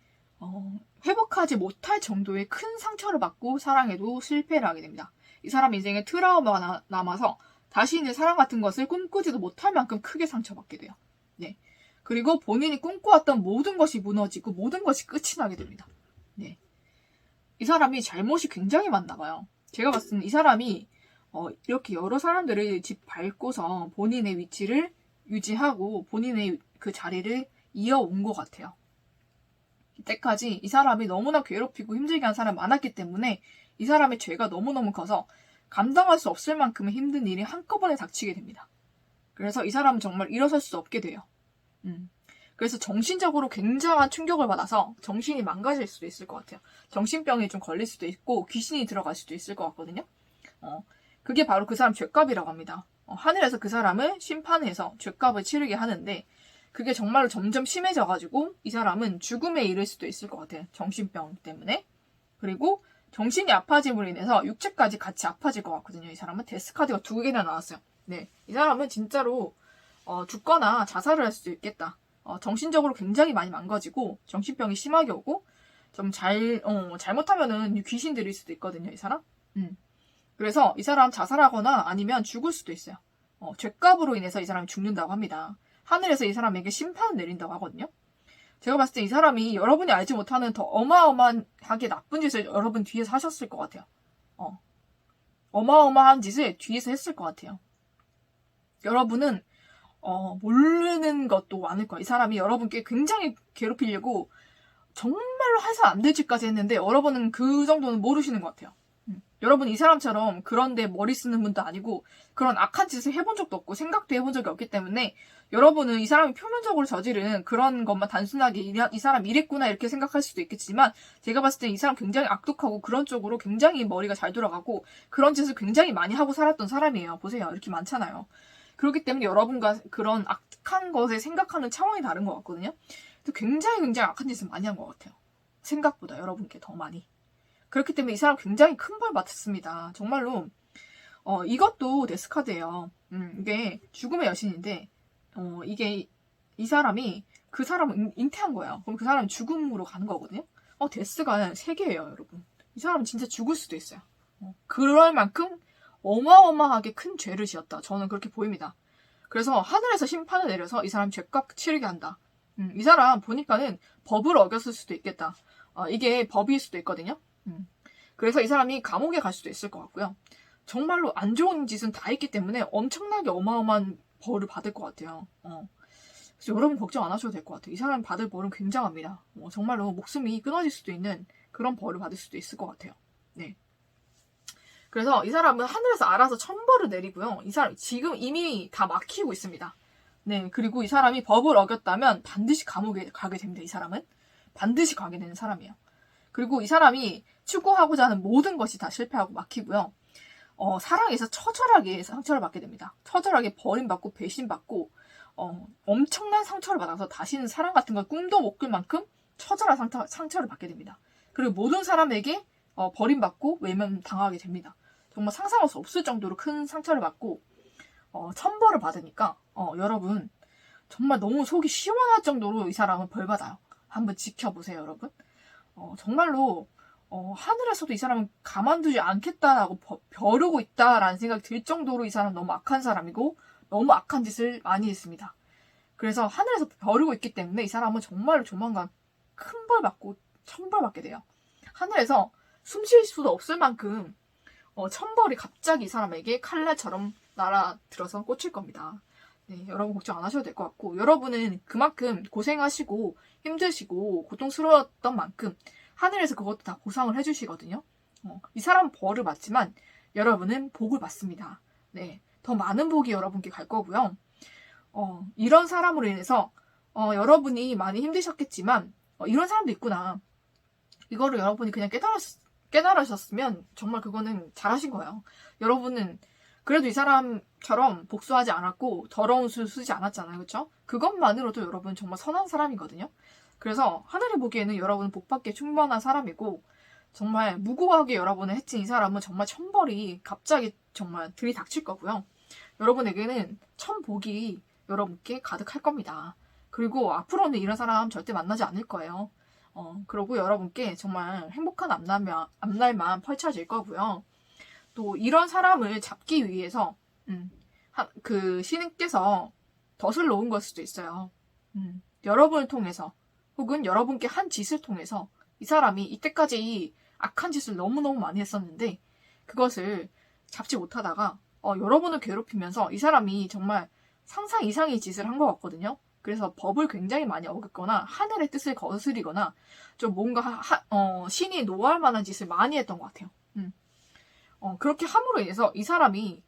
회복하지 못할 정도의 큰 상처를 받고 사랑에도 실패를 하게 됩니다. 이 사람 인생에 트라우마가 남아서 다시는 사랑 같은 것을 꿈꾸지도 못할 만큼 크게 상처받게 돼요. 네. 그리고 본인이 꿈꿔왔던 모든 것이 무너지고 모든 것이 끝이 나게 됩니다. 네. 이 사람이 잘못이 굉장히 많나 봐요. 제가 봤을 때는 이 사람이 이렇게 여러 사람들을 밟고서 본인의 위치를 유지하고 본인의 그 자리를 이어온 것 같아요. 이때까지 이 사람이 너무나 괴롭히고 힘들게 한 사람이 많았기 때문에 이 사람의 죄가 너무너무 커서 감당할 수 없을 만큼의 힘든 일이 한꺼번에 닥치게 됩니다. 그래서 이 사람은 정말 일어설 수 없게 돼요. 그래서 정신적으로 굉장한 충격을 받아서 정신이 망가질 수도 있을 것 같아요. 정신병이 좀 걸릴 수도 있고 귀신이 들어갈 수도 있을 것 같거든요. 그게 바로 그 사람 죄값이라고 합니다. 하늘에서 그 사람을 심판해서 죄값을 치르게 하는데 그게 정말로 점점 심해져가지고 이 사람은 죽음에 이를 수도 있을 것 같아요. 정신병 때문에. 그리고 정신이 아파짐으로 인해서 육체까지 같이 아파질 것 같거든요. 이 사람은 데스카드가 2개나 나왔어요. 네, 이 사람은 진짜로 죽거나 자살을 할 수도 있겠다. 정신적으로 굉장히 많이 망가지고 정신병이 심하게 오고 좀 잘못하면은 귀신 들일 수도 있거든요. 이 사람. 그래서 이 사람 자살하거나 아니면 죽을 수도 있어요. 죄값으로 인해서 이 사람이 죽는다고 합니다. 하늘에서 이 사람에게 심판을 내린다고 하거든요. 제가 봤을 때 이 사람이 여러분이 알지 못하는 더 어마어마하게 나쁜 짓을 여러분 뒤에서 하셨을 것 같아요. 어마어마한 짓을 뒤에서 했을 것 같아요. 여러분은 모르는 것도 많을 거예요. 이 사람이 여러분께 굉장히 괴롭히려고 정말로 해서 안 될 짓까지 했는데 여러분은 그 정도는 모르시는 것 같아요. 여러분 이 사람처럼 그런데 머리 쓰는 분도 아니고 그런 악한 짓을 해본 적도 없고 생각도 해본 적이 없기 때문에 여러분은 이 사람이 표면적으로 저지른 그런 것만 단순하게 이 사람 이랬구나 이렇게 생각할 수도 있겠지만 제가 봤을 때 이 사람 굉장히 악독하고 그런 쪽으로 굉장히 머리가 잘 돌아가고 그런 짓을 굉장히 많이 하고 살았던 사람이에요. 보세요. 이렇게 많잖아요. 그렇기 때문에 여러분과 그런 악한 것을 생각하는 차원이 다른 것 같거든요. 굉장히 악한 짓을 많이 한 것 같아요. 생각보다 여러분께 더 많이. 그렇기 때문에 이 사람 굉장히 큰 벌 받았습니다. 정말로 이것도 데스카드예요. 이게 죽음의 여신인데 이게 이 사람이 그 사람을 잉태한 거예요. 그럼 그 사람은 죽음으로 가는 거거든요. 데스가 3개예요, 여러분. 이 사람은 진짜 죽을 수도 있어요. 그럴 만큼 어마어마하게 큰 죄를 지었다. 저는 그렇게 보입니다. 그래서 하늘에서 심판을 내려서 이 사람 죄값 치르게 한다. 이 사람 보니까는 법을 어겼을 수도 있겠다. 이게 법일 수도 있거든요. 그래서 이 사람이 감옥에 갈 수도 있을 것 같고요. 정말로 안 좋은 짓은 다 했기 때문에 엄청나게 어마어마한 벌을 받을 것 같아요. 그래서 여러분 걱정 안 하셔도 될 것 같아요. 이 사람 받을 벌은 굉장합니다. 정말로 목숨이 끊어질 수도 있는 그런 벌을 받을 수도 있을 것 같아요. 네. 그래서 이 사람은 하늘에서 알아서 천벌을 내리고요. 이 사람 지금 이미 다 막히고 있습니다. 네, 그리고 이 사람이 법을 어겼다면 반드시 감옥에 가게 됩니다. 이 사람은 반드시 가게 되는 사람이에요. 그리고 이 사람이 추구하고자 하는 모든 것이 다 실패하고 막히고요. 사랑에서 처절하게 상처를 받게 됩니다. 처절하게 버림받고 배신받고 엄청난 상처를 받아서 다시는 사랑 같은 걸 꿈도 못 꿀 만큼 처절한 상처를 받게 됩니다. 그리고 모든 사람에게 버림받고 외면당하게 됩니다. 정말 상상할 수 없을 정도로 큰 상처를 받고 천벌을 받으니까 여러분 정말 너무 속이 시원할 정도로 이 사람은 벌 받아요. 한번 지켜보세요, 여러분. 정말로 하늘에서도 이 사람은 가만두지 않겠다라고 벼르고 있다라는 생각이 들 정도로 이 사람은 너무 악한 사람이고 너무 악한 짓을 많이 했습니다. 그래서 하늘에서 벼르고 있기 때문에 이 사람은 정말로 조만간 큰 벌 받고 천벌 받게 돼요. 하늘에서 숨 쉴 수도 없을 만큼 천벌이 갑자기 이 사람에게 칼날처럼 날아들어서 꽂힐 겁니다. 네, 여러분 걱정 안 하셔도 될 것 같고 여러분은 그만큼 고생하시고 힘드시고 고통스러웠던 만큼 하늘에서 그것도 다 보상을 해주시거든요. 이 사람은 벌을 받지만 여러분은 복을 받습니다. 네, 더 많은 복이 여러분께 갈 거고요. 이런 사람으로 인해서 여러분이 많이 힘드셨겠지만 이런 사람도 있구나. 이거를 여러분이 그냥 깨달으셨으면 정말 그거는 잘하신 거예요. 여러분은 그래도 이 사람처럼 복수하지 않았고 더러운 술 쓰지 않았잖아요. 그렇죠? 그것만으로도 여러분 정말 선한 사람이거든요. 그래서 하늘이 보기에는 여러분은 복받기에 충분한 사람이고 정말 무고하게 여러분을 해친 이 사람은 정말 천벌이 갑자기 정말 들이닥칠 거고요. 여러분에게는 천복이 여러분께 가득할 겁니다. 그리고 앞으로는 이런 사람 절대 만나지 않을 거예요. 그리고 여러분께 정말 행복한 앞날만 펼쳐질 거고요. 또 이런 사람을 잡기 위해서 그 신께서 덫을 놓은 걸 수도 있어요. 여러분을 통해서 혹은 여러분께 한 짓을 통해서 이 사람이 이때까지 악한 짓을 너무너무 많이 했었는데 그것을 잡지 못하다가 여러분을 괴롭히면서 이 사람이 정말 상상 이상의 짓을 한 것 같거든요. 그래서 법을 굉장히 많이 어겼거나 하늘의 뜻을 거스리거나 좀 뭔가 신이 노할 만한 짓을 많이 했던 것 같아요. 그렇게 함으로 인해서 이 사람이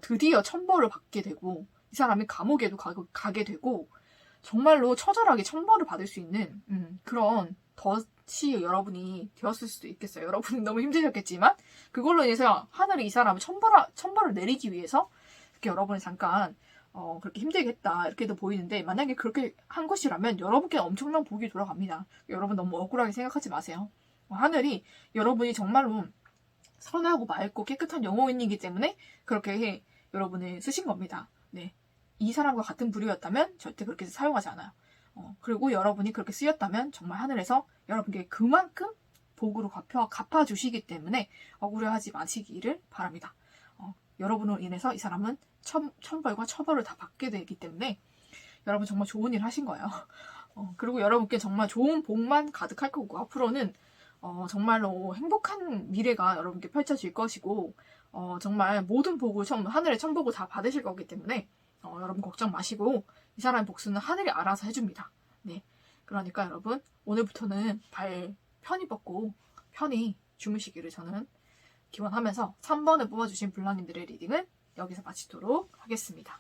드디어 천벌을 받게 되고 이 사람이 감옥에도 가게 되고 정말로 처절하게 천벌을 받을 수 있는 그런 덫이 여러분이 되었을 수도 있겠어요. 여러분이 너무 힘드셨겠지만 그걸로 인해서 하늘이 이 사람을 천벌을 내리기 위해서 이렇게 여러분이 잠깐 그렇게 힘들게 했다 이렇게도 보이는데 만약에 그렇게 한 것이라면 여러분께 엄청난 복이 돌아갑니다. 여러분 너무 억울하게 생각하지 마세요. 하늘이 여러분이 정말로 선하고 맑고 깨끗한 영혼이기 때문에 그렇게 여러분을 쓰신 겁니다. 네. 이 사람과 같은 부류였다면 절대 그렇게 사용하지 않아요. 그리고 여러분이 그렇게 쓰였다면 정말 하늘에서 여러분께 그만큼 복으로 갚아주시기 때문에 억울해하지 마시기를 바랍니다. 여러분으로 인해서 이 사람은 천벌과 처벌을 다 받게 되기 때문에 여러분 정말 좋은 일 하신 거예요. 그리고 여러분께 정말 좋은 복만 가득할 거고 앞으로는 정말로 행복한 미래가 여러분께 펼쳐질 것이고 정말 모든 복을 하늘의 천복을 다 받으실 거기 때문에 여러분 걱정 마시고 이 사람의 복수는 하늘이 알아서 해줍니다. 네, 그러니까 여러분 오늘부터는 발 편히 뻗고 편히 주무시기를 저는 기원하면서 3번을 뽑아주신 블랑님들의 리딩은 여기서 마치도록 하겠습니다.